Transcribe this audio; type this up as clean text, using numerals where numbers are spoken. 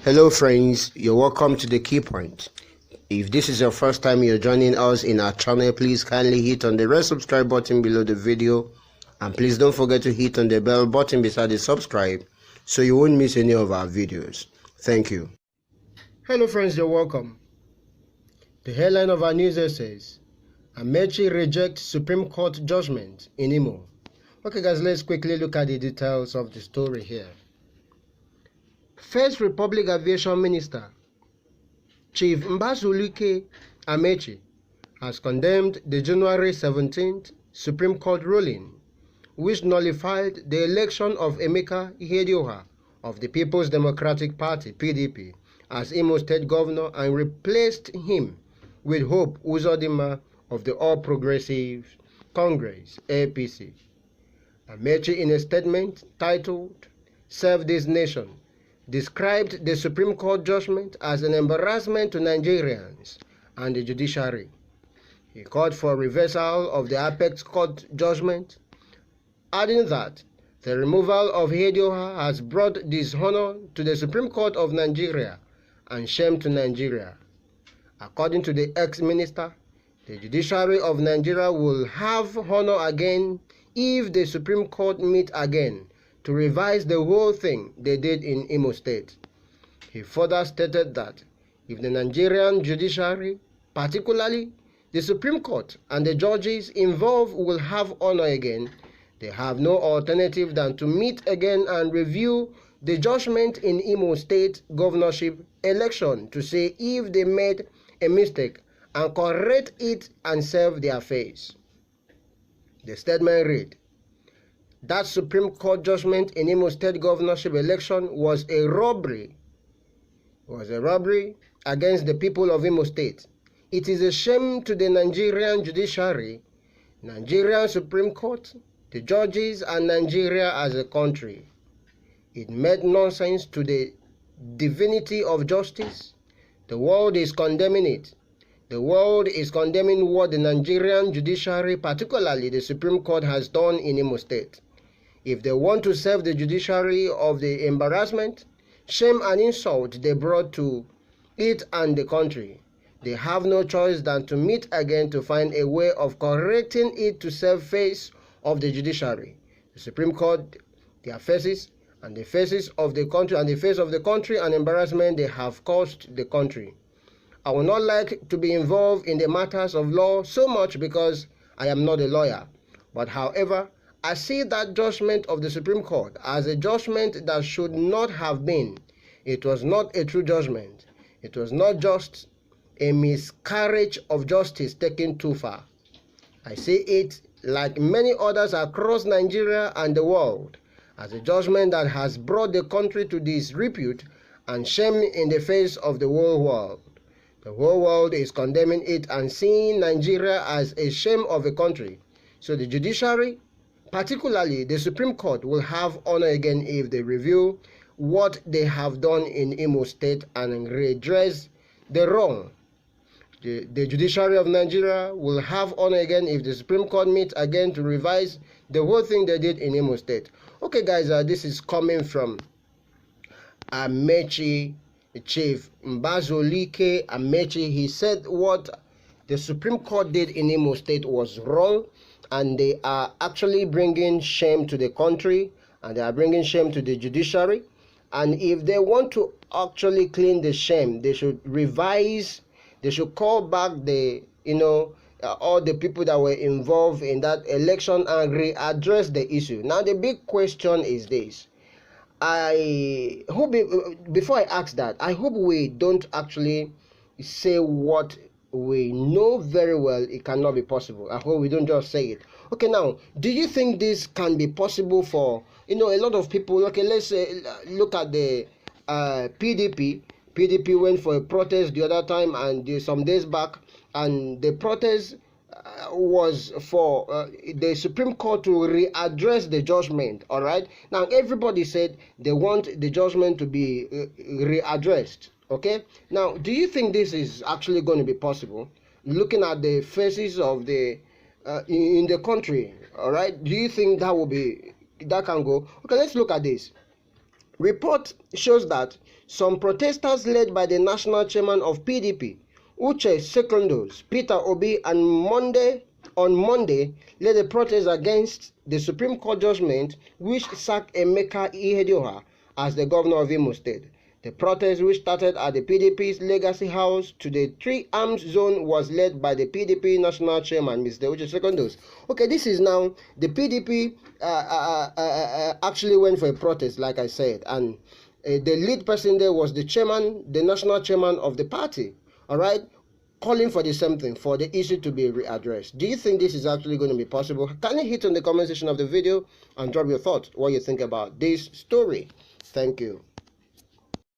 Hello friends, you're welcome to the Key Point. If this is your first time you're joining us in our channel, please kindly hit on the red subscribe button below the video, and please don't forget to hit on the bell button beside the subscribe so you won't miss any of our videos. Thank you. Hello friends, you're welcome. The headline of our news says, Amechi rejects Supreme Court judgment in Imo. Okay guys, let's quickly look at the details of the story here. First Republic Aviation Minister Chief Mbazulike Amechi has condemned the January 17th Supreme Court ruling, which nullified the election of Amechi of the People's Democratic Party (PDP) as Imo State Governor and replaced him with Hope Uzodinma of the All Progressive Congress (APC). Amechi, in a statement titled "Serve This Nation," described the Supreme Court judgment as an embarrassment to Nigerians and the judiciary. He called for reversal of the Apex Court judgment, adding that the removal of Hedioha has brought dishonor to the Supreme Court of Nigeria and shame to Nigeria. According to the ex-minister, the judiciary of Nigeria will have honor again if the Supreme Court meet again to revise the whole thing they did in Imo State. He further stated that if the Nigerian judiciary, particularly the Supreme Court and the judges involved, will have honor again, they have no alternative than to meet again and review the judgment in Imo State governorship election to see if they made a mistake and correct it and save their face. The statement read, that Supreme Court judgment in Imo State governorship election was a robbery against the people of Imo State. It is a shame to the Nigerian judiciary, Nigerian Supreme Court, the judges, and Nigeria as a country. It made nonsense to the divinity of justice. The world is condemning it. The world is condemning what the Nigerian judiciary, particularly the Supreme Court, has done in Imo State. If they want to save the judiciary of the embarrassment, shame, and insult they brought to it and the country, they have no choice than to meet again to find a way of correcting it to save face of the judiciary, the Supreme Court, their faces, and the faces of the country, and the face of the country, and embarrassment they have caused the country. I would not like to be involved in the matters of law so much because I am not a lawyer. But however, I see that judgment of the Supreme Court as a judgment that should not have been. It was not a true judgment. It was not just a miscarriage of justice taken too far. I see it, like many others across Nigeria and the world, as a judgment that has brought the country to disrepute and shame in the face of the whole world. The whole world is condemning it and seeing Nigeria as a shame of a country. So the judiciary, particularly the Supreme Court, will have honor again if they review what they have done in Imo State and redress the wrong. The judiciary of Nigeria will have honor again if the Supreme Court meets again to revise the whole thing they did in Imo State. Okay guys, this is coming from Amechi, Chief Mbazulike Amechi. He said what the Supreme Court did in Imo State was wrong, and they are actually bringing shame to the country, and they are bringing shame to the judiciary. And if they want to actually clean the shame, they should revise, they should call back the, all the people that were involved in that election and readdress the issue. Now the big question is this. I hope, before I ask that, I hope we don't actually say what we know very well it cannot be possible. I hope we don't just say it. Okay, now, do you think this can be possible for, a lot of people? Okay, let's look at the PDP. PDP went for a protest the other time and some days back, and the protest was for the Supreme Court to readdress the judgment. All right, now everybody said they want the judgment to be readdressed. Okay, now do you think this is actually going to be possible, looking at the faces of the in the country? All right, do you think that can go? Okay, let's look at this. Report shows that some protesters led by the national chairman of PDP, Uche Secondos, Peter Obi, on Monday led a protest against the Supreme Court judgment which sacked Amechi as the governor of Imo State. The protest, which started at the PDP's Legacy House to the Three Arms Zone, was led by the PDP national chairman, Mr. Uche Secondos. Okay, this is now the PDP actually went for a protest, like I said, and the lead person there was the chairman, the national chairman of the party. All right, calling for the same thing, for the issue to be readdressed. Do you think this is actually going to be possible? Can you hit on the comment section of the video and drop your thoughts, what you think about this story? Thank you.